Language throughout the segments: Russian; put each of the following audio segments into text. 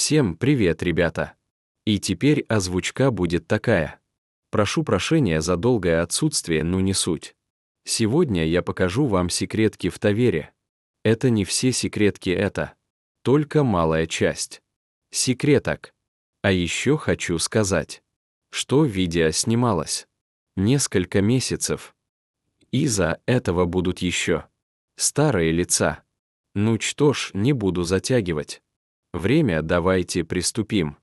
Всем привет, ребята! И теперь озвучка будет такая. Прошу прощения за долгое отсутствие, но не суть. Сегодня я покажу вам секретки в Тавере. Это не все секретки, это только малая часть секреток. А еще хочу сказать, что видео снималось несколько месяцев. Из-за этого будут еще старые лица. Ну что ж, не буду затягивать. Время, давайте приступим.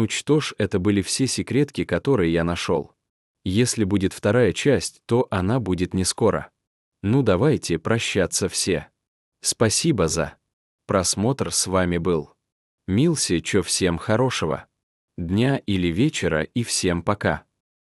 Ну что ж, это были все секретки, которые я нашел. Если будет вторая часть, то она будет не скоро. Ну давайте прощаться все. Спасибо за просмотр, с вами был Милси, всем хорошего дня или вечера и всем пока.